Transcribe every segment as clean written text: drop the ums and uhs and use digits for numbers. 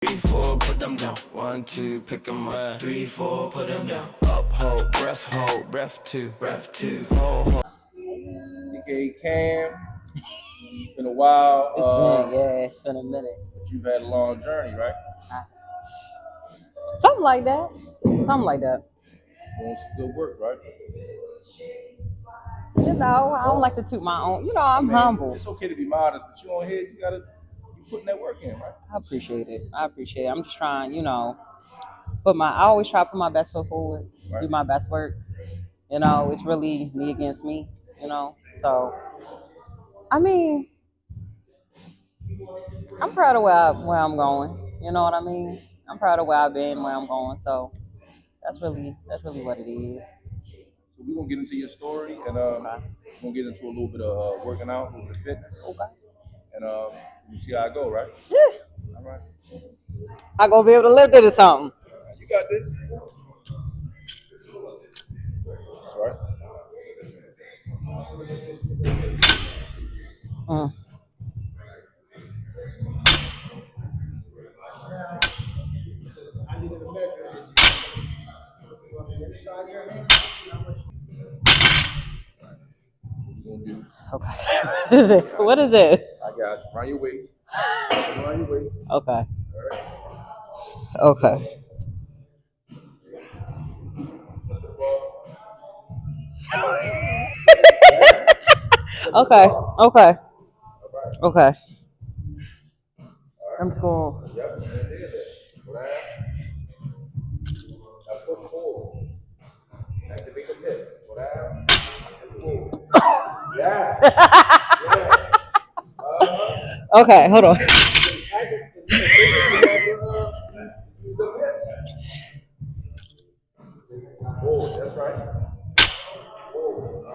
3, 4, put them down. 1, 2, pick them up. 3, 4, put them down. Up, hold, breath 2, hold. Okay, Cam. It's been a while. It's been a minute. But you've had a long journey, right? Something like that. Something like that. Doing some good work, right? You know, I don't like to toot my own. You know, I'm humble. It's okay to be modest, but you on here, you putting that work in, right? I appreciate it. I'm just trying, you know, I always try to put my best foot forward, do my best work. You know, it's really me against me, you know. So, I mean, I'm proud of where I'm going. You know what I mean? I'm proud of where I've been, where I'm going. So that's really what it is. So we're gonna get into your story, and we're gonna get into a little bit of working out, a little bit of fitness. Okay. And you see how I go, right? Yeah. All right. I gonna be able to lift it or something. You got this. That's right. Okay. What is it? I got you. Round your waist. Round your waist. Okay. All right. Okay. Okay. Okay. Okay. I'm just going. Yep. Now push forward. Activate the hip. Go down. Forward. Yeah. Yeah. Okay, hold on. Forward. That's right. Forward.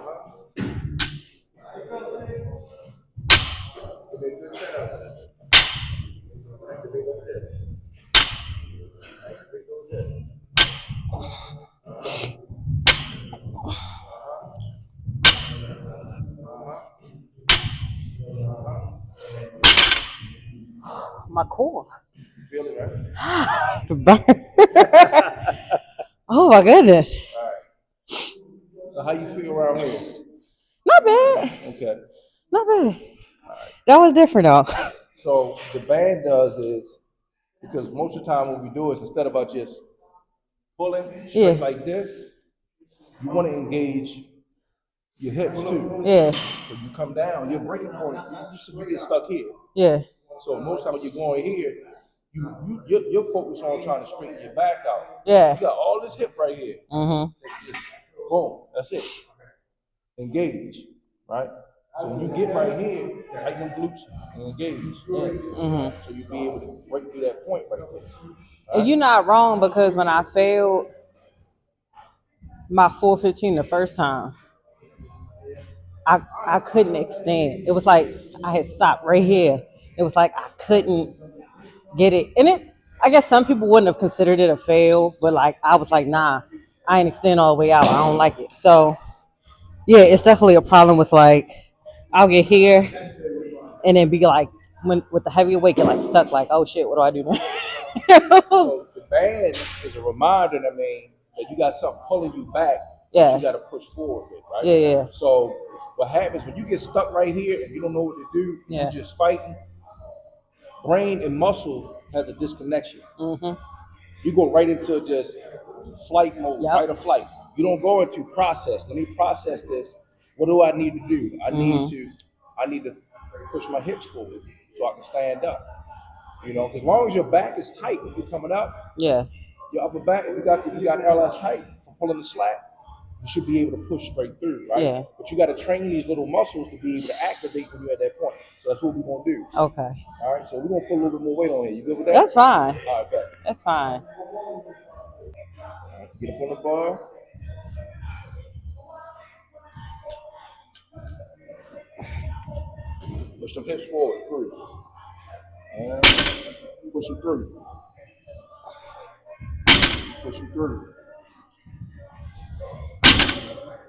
Activate the chest. Activate the hip. Activate those hips. My core. You feel it, right? Oh my goodness. All right. So how you feel around here? Not bad. Okay. Not bad. That was different though. So the band does is, because most of the time what we do is instead of just pulling straight like this, you want to engage your hips too. Yeah. So you come down, your breaking point, you get stuck here. Yeah. So most time when you're going here, you're focused on trying to straighten your back out. Yeah. You got all this hip right here. Mm-hmm. Just boom, that's it. Engage, right? So when you get right here, tighten them glutes and engage. Mm-hmm. So you'll be able to break through that point right there. Right? And you're not wrong, because when I failed my 415 the first time, I couldn't extend. It was like I had stopped right here. It was like I couldn't get it. And I guess some people wouldn't have considered it a fail, but like I was like, nah, I ain't extend all the way out. I don't like it. So yeah, it's definitely a problem with like I'll get here and then be like with the heavier weight get like stuck, like, oh shit, what do I do now? So the band is a reminder, that you got something pulling you back. Yeah. You got to push forward with, right? Yeah. So what happens when you get stuck right here and you don't know what to do, you're just fighting. Brain and muscle has a disconnection. Mm-hmm. You go right into just flight mode, fight or flight. You don't go into process. Let me process this. What do I need to do? I need to push my hips forward so I can stand up. You know, as long as your back is tight when you're coming up, your upper back, if you got LS tight from pulling the slack, you should be able to push straight through, right? Yeah. But you got to train these little muscles to be able to activate when you're at that point. So that's what we're gonna do. Okay. All right. So we're gonna put a little bit more weight on here. You good with that? That's fine. All right, bet. That's fine. All right, get up on the bar. Push them hips forward, through. And push them through. Push them through.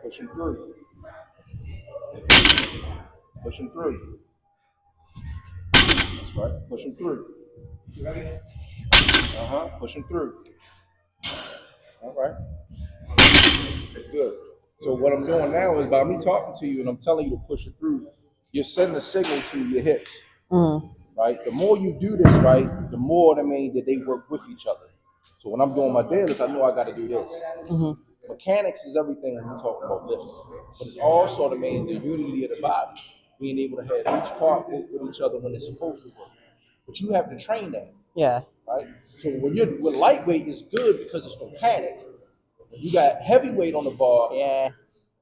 Push them through. Push them through. That's right. Push them through. You ready? Pushing through. All right. That's good. So what I'm doing now is by me talking to you and I'm telling you to push it through, you're sending a signal to your hips. Right? The more you do this, right, the more that they work with each other. So when I'm doing my deadlifts, I know I got to do this. Mechanics is everything when we're talking about lifting, but it's also the unity of the body, being able to have each part work with each other when it's supposed to work. But you have to train that. Yeah. Right? So when you're with lightweight, it's good because it's no panic. When you got heavyweight on the bar, Yeah.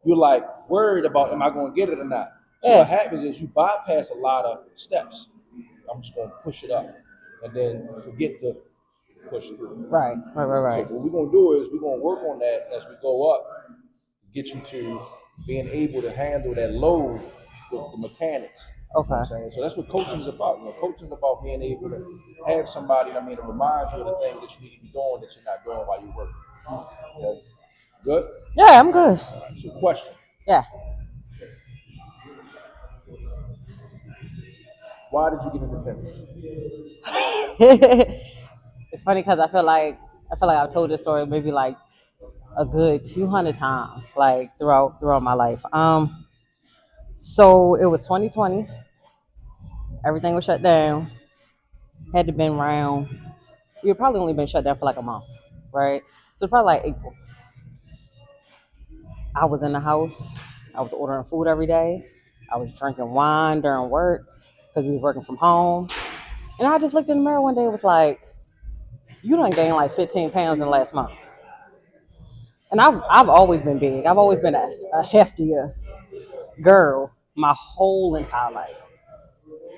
you're like worried about am I going to get it or not. So what happens is you bypass a lot of steps. I'm just going to push it up and then forget to push through. Right. So what we're going to do is we're going to work on that as we go up, get you to being able to handle that load with the mechanics. Okay. You know what I'm saying? So that's what coaching is about. Coaching is about being able to have somebody, to remind you of the things that you need to be doing that you're not doing while you're working. Okay. Good? Yeah, I'm good. All right, so question. Yeah. Why did you get into fitness? It's funny because I feel like I've told this story maybe like a good 200 times, like throughout my life. So it was 2020. Everything was shut down. Had to been around. We had probably only been shut down for like a month, right? So it's probably like April. I was in the house. I was ordering food every day. I was drinking wine during work because we was working from home. And I just looked in the mirror one day and was like, you done gained like 15 pounds in the last month. And I've always been big. I've always been a heftier girl my whole entire life.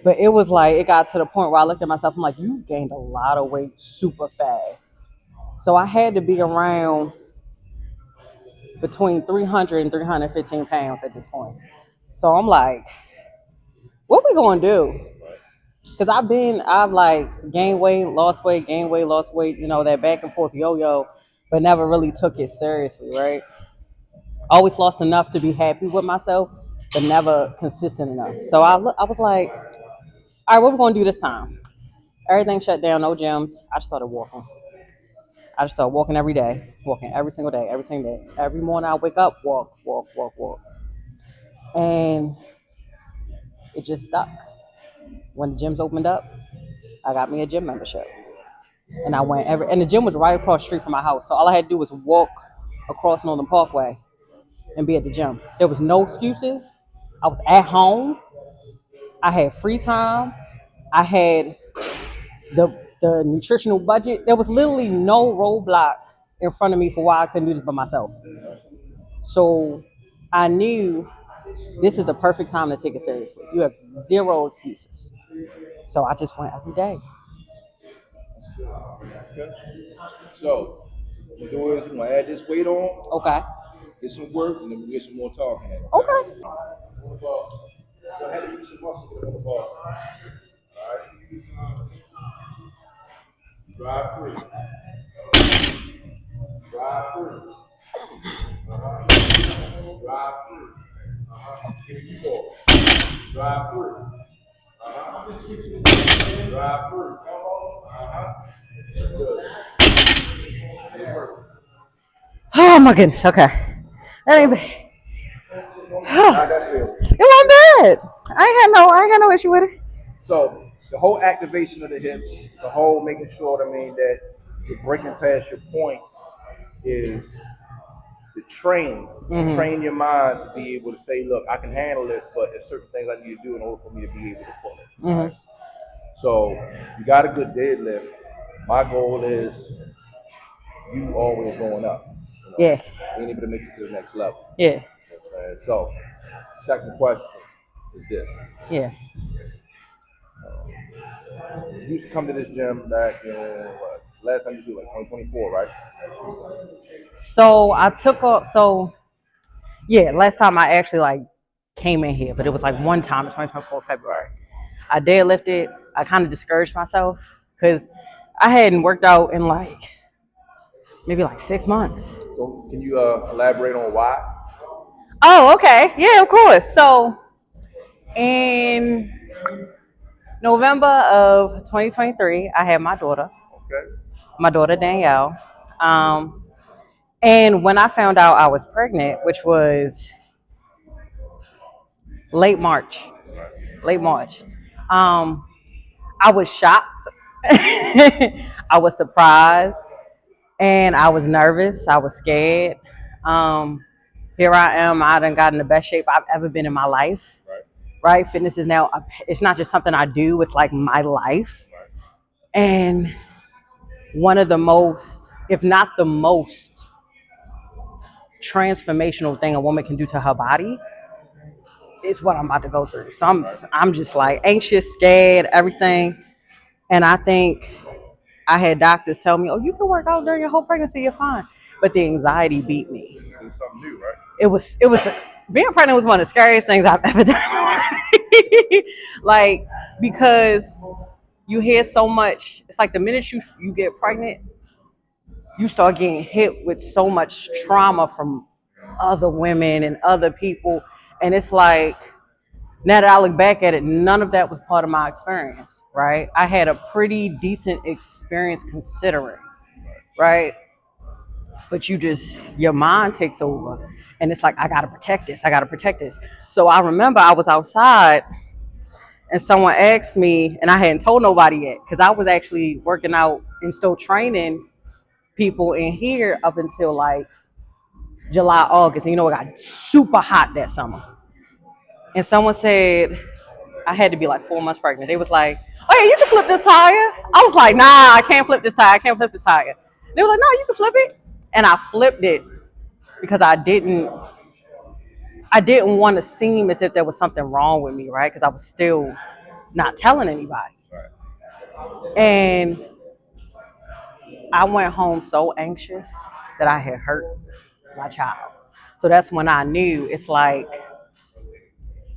But it was like, it got to the point where I looked at myself, I'm like, you gained a lot of weight super fast. So I had to be around between 300 and 315 pounds at this point. So I'm like, what we gonna do? Because I've like gained weight, lost weight, gained weight, lost weight, that back and forth yo-yo, but never really took it seriously, right? Always lost enough to be happy with myself, but never consistent enough. So I was like, all right, what we gonna do this time? Everything shut down, no gyms. I just started walking. I just started walking every day, walking every single day, every single day. Every morning I wake up, walk. And it just stuck. When the gyms opened up, I got me a gym membership. And I went and the gym was right across the street from my house. So all I had to do was walk across Northern Parkway and be at the gym. There was no excuses. I was at home. I had free time. I had the nutritional budget. There was literally no roadblock in front of me for why I couldn't do this by myself. So I knew this is the perfect time to take it seriously. You have zero excuses. So I just went every day. Okay. So what we're doing is we're gonna add this weight on, Okay. get some work, and then we'll get some more talking in. Okay. Go ahead and use some muscle on the ball. All right. Drive through. Drive through. Drive through. Give me more. Drive through. Drive through. Good. Oh my goodness. Okay. That ain't bad. How'd that feel? It wasn't bad. I ain't had no issue with it. So the whole activation of the hips, the whole making sure that you're breaking past your point is to train your mind to be able to say, look, I can handle this, but there's certain things I need to do in order for me to be able to pull it. Right? So you got a good deadlift. My goal is you always going up. Yeah. Being able to make it to the next level. Yeah. You know what I'm saying? So second question is this. Yeah. You used to come to this gym back in last time you was like 2024, right? So I took off. So yeah, last time I actually like came in here, but it was like one time in 2024 February. I deadlifted. I kind of discouraged myself because I hadn't worked out in like maybe like 6 months. So can you elaborate on why? Oh, okay. Yeah, of course. So in November of 2023, I had my daughter. Okay. my daughter Danielle. Um, and when I found out I was pregnant, which was late March, late March, um, I was shocked. I was surprised, and I was nervous. I was scared. Um, Here I am. I done got in the best shape I've ever been in my life. Right. Right? Fitness is now, it's not just something I do, it's like my life. Right. And one of the most, if not the most transformational thing a woman can do to her body is what I'm about to go through. So I'm just like anxious, scared, everything. And I think I had doctors tell me, "Oh, you can work out during your whole pregnancy, you're fine." But the anxiety beat me. It's something new, right? It was being pregnant was one of the scariest things I've ever done. Like, because you hear so much. It's like the minute you get pregnant, you start getting hit with so much trauma from other women and other people, and it's like, now that I look back at it, none of that was part of my experience, right? I had a pretty decent experience considering, right? But your mind takes over, and it's like, I gotta protect this, I gotta protect this. So I remember I was outside and someone asked me, and I hadn't told nobody yet, because I was actually working out and still training people in here up until like July, August. And it got super hot that summer. And someone said, I had to be like 4 months pregnant. They was like, "Oh yeah, you can flip this tire." I was like, "Nah, I can't flip this tire. I can't flip this tire." They were like, "No, you can flip it." And I flipped it because I didn't want to seem as if there was something wrong with me, right? Because I was still not telling anybody. And I went home so anxious that I had hurt my child. So that's when I knew, it's like,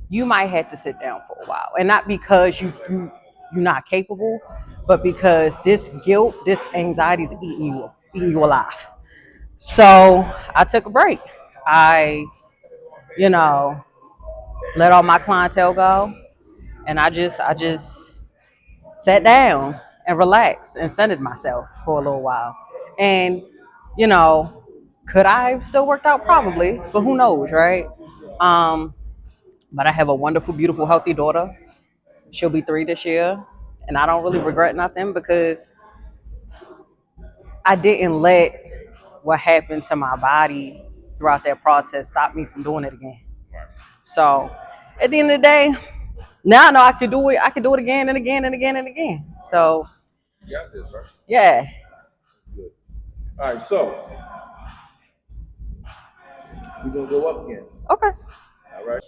you might have to sit down for a while. And not because you're not capable, but because this guilt, this anxiety is eating you alive. So I took a break. I, you know, let all my clientele go, and I just sat down and relaxed and centered myself for a little while. And, you know, could I have still worked out? Probably, but who knows, right? Um, but I have a wonderful, beautiful, healthy daughter. She'll be 3 this year. And I don't really regret nothing, because I didn't let what happened to my body throughout that process stop me from doing it again. So at the end of the day, now I know I could do it. I could do it again and again and again and again. So You got this, right? yeah. Good. All right, so we're gonna go up again. Okay. All right.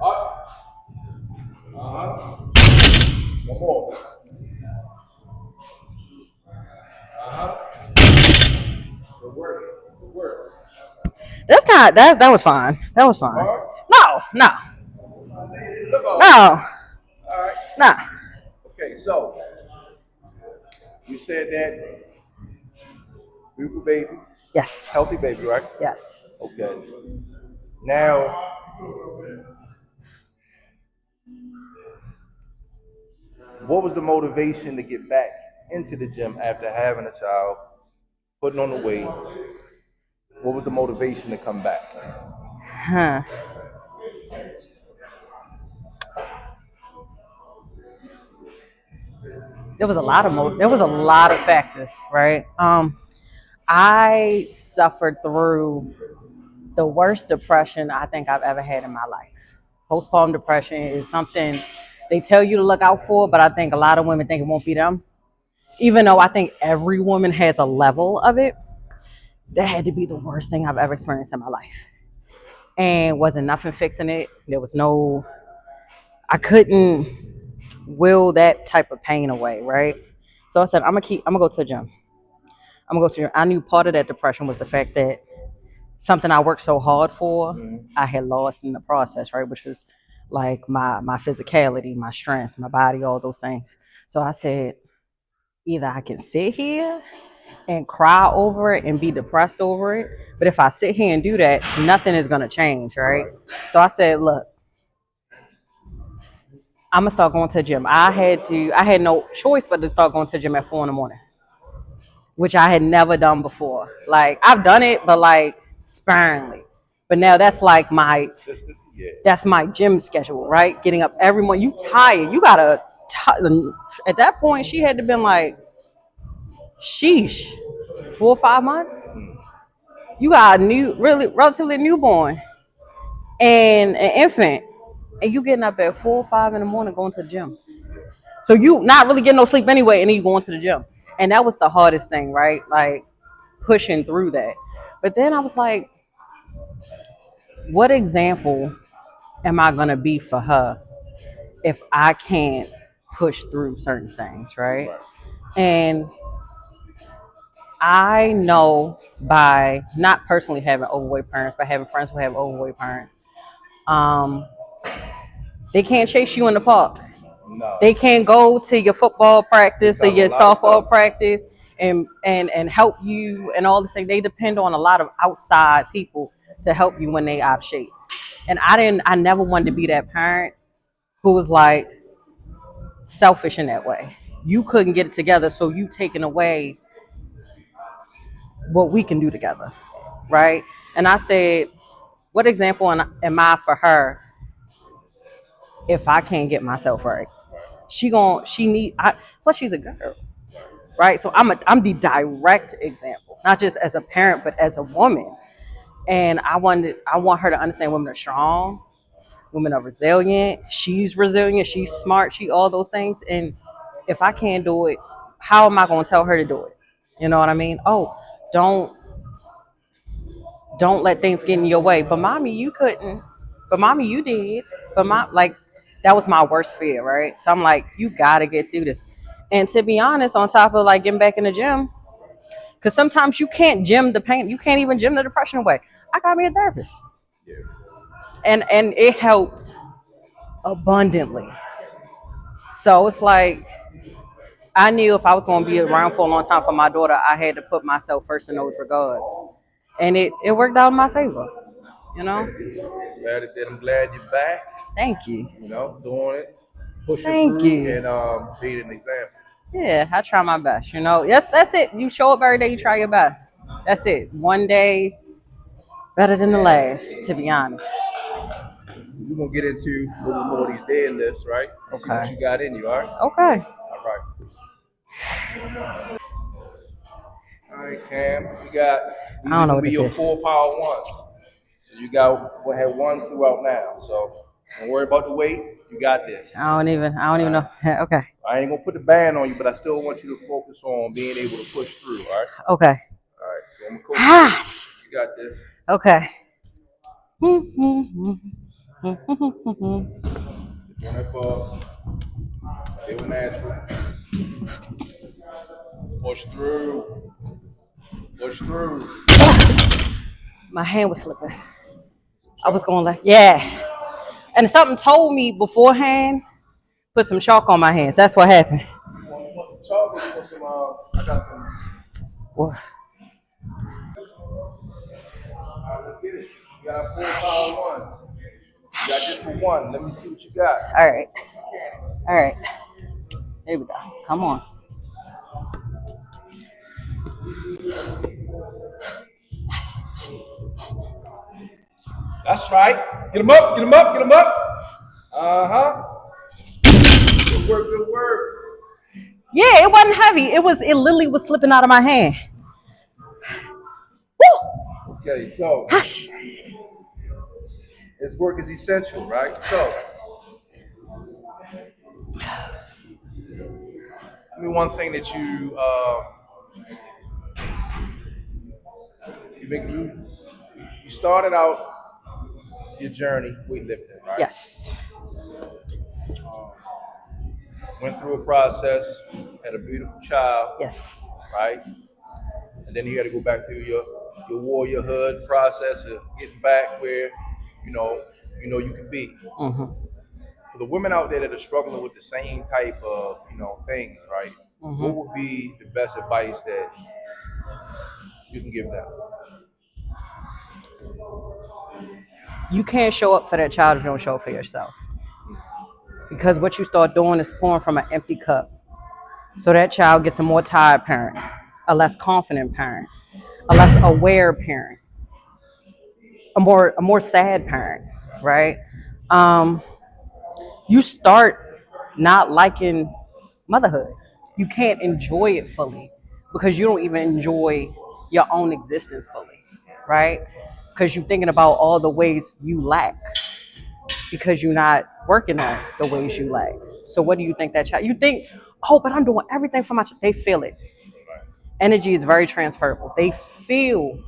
Up. Uh-huh. One more. Uh-huh. Good work. Good work. That's not that was fine. That was fine. Hard. No, no, Look off. no, All right. no. Okay, so you said that beautiful baby, Yes. healthy baby, right? Yes. Okay. Now, what was the motivation to get back into the gym after having a child, putting on the weight? What was the motivation to come back? Huh. There was a lot of factors, right? I suffered through the worst depression I think I've ever had in my life. Postpartum depression is something they tell you to look out for, but I think a lot of women think it won't be them. Even though I think every woman has a level of it, that had to be the worst thing I've ever experienced in my life. And wasn't nothing fixing it. I couldn't will that type of pain away, right? So I said, I'm gonna go to the gym. I'm gonna go to the gym. I knew part of that depression was the fact that something I worked so hard for, I had lost in the process, right? Which was like my physicality, my strength, my body, all those things. So I said, either I can sit here and cry over it and be depressed over it. But if I sit here and do that, nothing is gonna change, right? So I said, look, I'm gonna start going to the gym. I had no choice but to start going to the gym at 4 in the morning, which I had never done before. Like I've done it, but like sparingly. But now that's my gym schedule, right? Getting up every morning. You tired. You gotta. At that point, she had to been like, sheesh, 4 or 5 months. You got a relatively newborn and an infant, and you getting up at 4 or 5 in the morning going to the gym. So you not really getting no sleep anyway, and then you going to the gym. And that was the hardest thing, right? Like pushing through that. But then I was like, what example am I gonna be for her if I can't push through certain things, right? And I know by not personally having overweight parents, but having friends who have overweight parents, um, they can't chase you in the park. No. They can't go to your football practice or your softball practice and help you and all this thing. They depend on a lot of outside people to help you when they out of shape. And I never wanted to be that parent who was like selfish in that way. You couldn't get it together, so you taking away what we can do together, right? And I said, what example am I for her if I can't get myself right? Plus she's a girl, right? So I'm the direct example, not just as a parent, but as a woman. And I want her to understand women are strong, women are resilient. She's resilient, she's smart, she all those things. And if I can't do it, how am I going to tell her to do it? You know what I mean? Oh, don't let things get in your way. But mommy, you couldn't. But mommy, you did. But that was my worst fear, right? So I'm like, you gotta get through this. And to be honest, on top of like getting back in the gym, because sometimes you can't gym the pain, you can't even gym the depression away. I got me a therapist, and it helped abundantly. So it's like I knew if I was going to be around for a long time for my daughter, I had to put myself first in those regards, and it worked out in my favor. You know. I'm glad you're back. Thank you. You know, doing it, pushing Thank through, you. and being an example. Yeah, I try my best. You know, that's it. You show up every day. You try your best. That's it. One day better than the last. To be honest. We're gonna get into a little more of these deadlifts, right? Okay. See what you got in you, all right? Okay. All right. All right, Cam. You got these I don't know will what be this your is. 4-power ones. So we'll have ones throughout now. So don't worry about the weight. You got this. I don't even know. Okay. I ain't gonna put the band on you, but I still want you to focus on being able to push through, all right? Okay. All right. So I'm gonna coach you. You got this. Okay. Run up, feel natural. Push through. Push through. My hand was slipping. I was going like, yeah. And something told me beforehand, put some chalk on my hands. That's what happened. You want some chalk or you want some, I got some. What? All right, let's get it. You got 4-power ones. You got just for one. Let me see what you got. All right. All right. There we go. Come on. That's right. Get them up, get them up, get them up. Uh-huh. Good work, good work. Yeah, it wasn't heavy. It literally was slipping out of my hand. Woo! Okay, so Hush. this work is essential, right? So, I mean, one thing that you started out your journey weightlifting, right? Yes. Went through a process, had a beautiful child, Yes. right? And then you had to go back through your warriorhood process of getting back where you can be. Mm-hmm. For the women out there that are struggling with the same type of things, right? what would be the best advice that you can give them? You can't show up for that child if you don't show up for yourself. Because what you start doing is pouring from an empty cup. So that child gets a more tired parent, a less confident parent, a less aware parent, a more sad parent, right? Um, you start not liking motherhood. You can't enjoy it fully because you don't even enjoy your own existence fully, right? Because you're thinking about all the ways you lack because you're not working on the ways you lack. So what do you think that child? You think, oh, but I'm doing everything for my child. They feel it. Energy is very transferable. They feel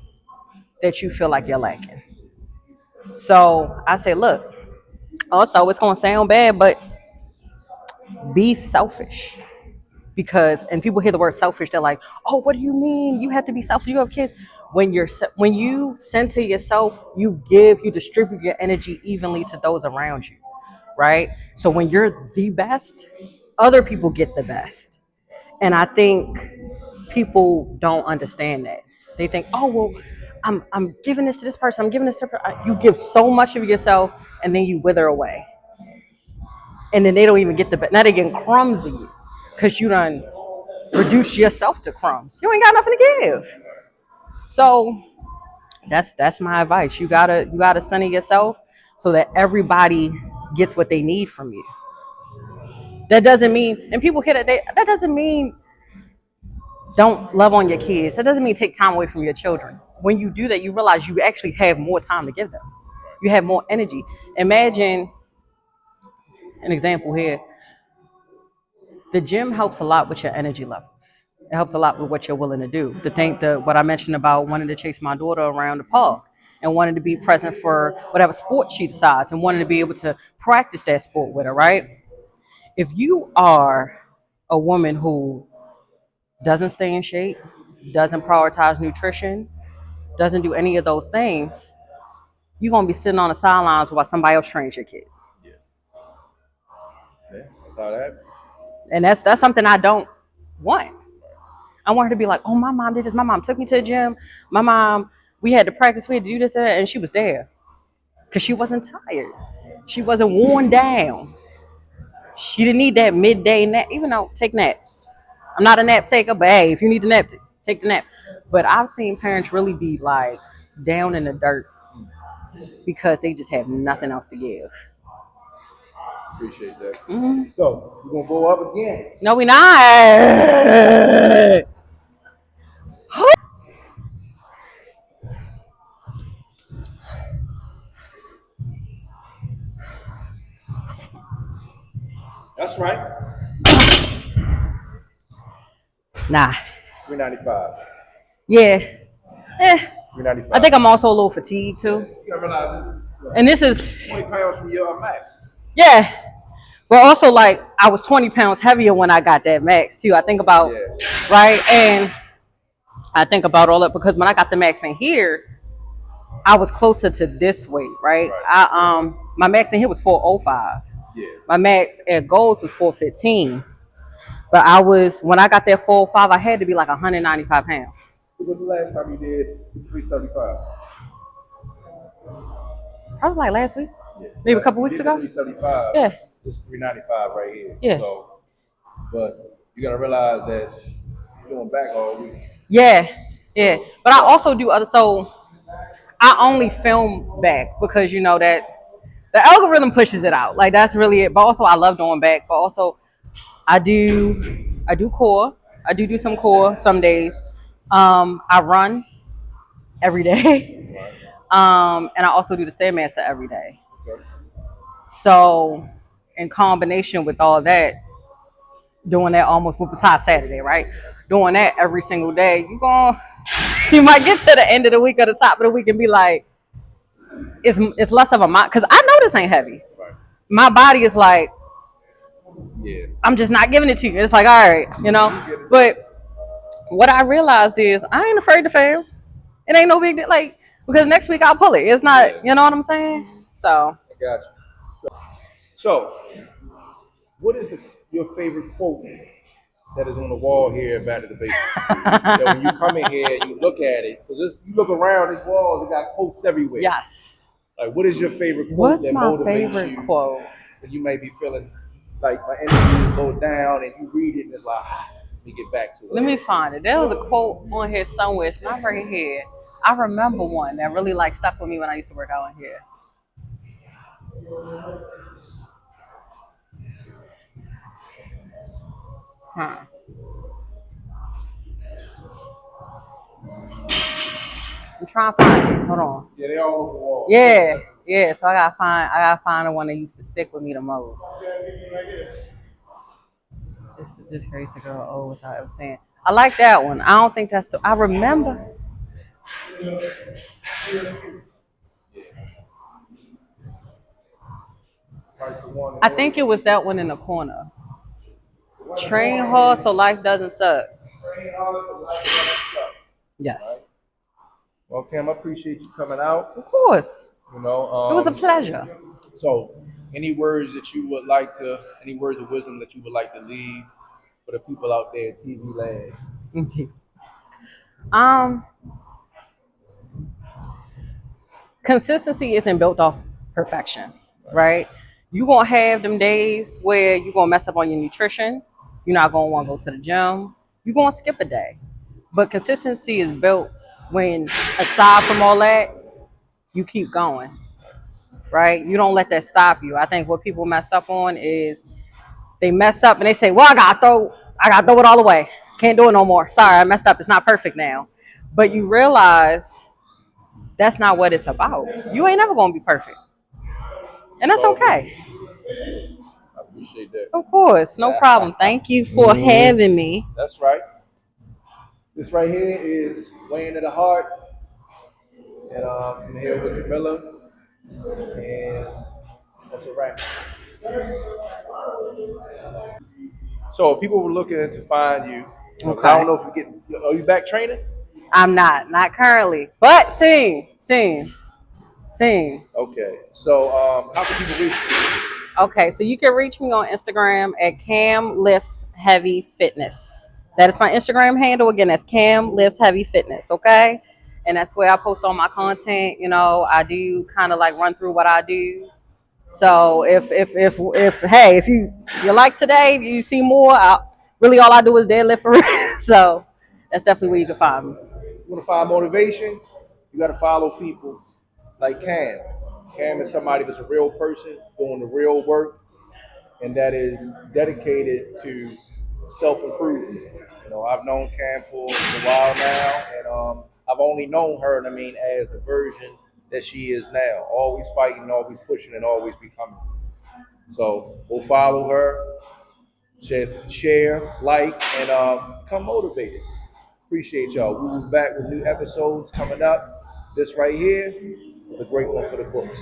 that you feel like you're lacking. So I say, look, also it's gonna sound bad, but be selfish. Because and people hear the word selfish, they're like, oh, what do you mean? You have to be selfish. You have kids. When you center yourself, you distribute your energy evenly to those around you, right? So when you're the best, other people get the best. And I think people don't understand that. They think, oh well, I'm giving this to this person. I'm giving this to you give so much of yourself, and then you wither away, and then they don't even get the best. Now they're getting crumbs of you because you done reduce yourself to crumbs. You ain't got nothing to give. So that's my advice. You gotta center yourself so that everybody gets what they need from you. That doesn't mean, and people hear that doesn't mean don't love on your kids. That doesn't mean take time away from your children. When you do that, you realize you actually have more time to give them. You have more energy. Imagine an example here. The gym helps a lot with your energy levels. It helps a lot with what you're willing to do. What I mentioned about wanting to chase my daughter around the park and wanting to be present for whatever sport she decides and wanting to be able to practice that sport with her, right? If you are a woman who doesn't stay in shape, doesn't prioritize nutrition, doesn't do any of those things, you're gonna be sitting on the sidelines while somebody else trains your kid. Yeah, that's how that. And that's something I don't want. I want her to be like, oh, my mom did this. My mom took me to the gym. My mom, we had to practice, we had to do this, and she was there. Because she wasn't tired. She wasn't worn down. She didn't need that midday nap, even though take naps. I'm not a nap taker, but hey, if you need a nap, take the nap. But I've seen parents really be like down in the dirt because they just have nothing else to give. Appreciate that. So we're gonna go up again. No, we not. That's right. Nah. 395. Yeah. 395. I think I'm also a little fatigued too. You gotta realize this. And this is 20 pounds from your max. yeah. But also like I was 20 pounds heavier when I got that max too. I think about right, and I think about all that because when I got the max in here, I was closer to this weight, right? My max in here was 405. Yeah. My max at Gold's was 415. But when I got that 405, I had to be like 195 pounds. What was the last time you did 375? Probably like last week. Yeah. Maybe a couple weeks ago. 375. Yeah. This is 395 right here. Yeah. So, but you gotta realize that you're doing back all week. Yeah. Yeah. But I also do other, so I only film back because you know that the algorithm pushes it out. Like that's really it. But also I love doing back. But also I do core. I do some core some days. I run every day. And I also do the Stairmaster every day. Okay. So in combination with all that, doing that almost besides Saturday, right? Doing that every single day, you might get to the end of the week or the top of the week and be like, it's less of a mind because I know this ain't heavy. Right. My body is like, yeah, I'm just not giving it to you. It's like, all right, you know. But what I realized is I ain't afraid to fail. It ain't no big deal, like because next week I'll pull it. It's not, you know what I'm saying? So. I got you. So, what is your favorite quote that is on the wall here Back to the Basics. So when you come in here, you look at it, because you look around these walls, it got quotes everywhere. Yes. Like, what is your favorite quote What's that my motivates favorite you quote? when you may be feeling like my energy is low down, and you read it and it's like, let me get back to it. Let me find it. There was a quote on here somewhere. It's not right here. I remember one that really like stuck with me when I used to work out in here. Huh. I'm trying to find it. Hold on. Yeah, they all over the wall. Yeah. So I gotta find the one that used to stick with me the most. This is just crazy to grow old without ever saying. I like that one. I don't think that's the. I remember. I think it was that one in the corner. Train hard so life doesn't suck. Yes. Well, Cam, I appreciate you coming out. Of course. You know, It was a pleasure. So, any words that you would like to, any words of wisdom that you would like to leave for the people out there at TV land? Indeed. Consistency isn't built off perfection, right? You gonna have them days where you gonna mess up on your nutrition. You're not gonna want to go to the gym. You're gonna skip a day. But consistency is built when, aside from all that, you keep going, right? You don't let that stop you. I think what people mess up on is they mess up and they say, "Well, I gotta throw it all away. Can't do it no more. Sorry, I messed up. It's not perfect now." But you realize that's not what it's about. You ain't never gonna be perfect, and that's okay. I appreciate that. Of course, no problem. Thank you for having me. That's right. This right here is Way Into the Heart, and I'm here with Camilla, and that's a wrap. So people were looking to find you. Okay. I don't know if you get. Are you back training? I'm not currently, but soon. Okay. So how can people reach you? Okay, so you can reach me on Instagram at Cam Lifts Heavy Fitness. That is my Instagram handle. Again, that's Cam Lifts Heavy Fitness. Okay, and that's where I post all my content. You know, I do kind of like run through what I do. So if hey, if you like today, you see more. Really, all I do is deadlift for real. So that's definitely where you can find me. You want to find motivation? You got to follow people like Cam. Cam is somebody that's a real person doing the real work, and that is dedicated to self-improvement. You know, I've known Cam for a while now, and I've only known her, as the version that she is now, always fighting, always pushing, and always becoming. So we'll follow her, share, like, and become motivated. Appreciate y'all. We will be back with new episodes coming up. This right here, the great one for the books.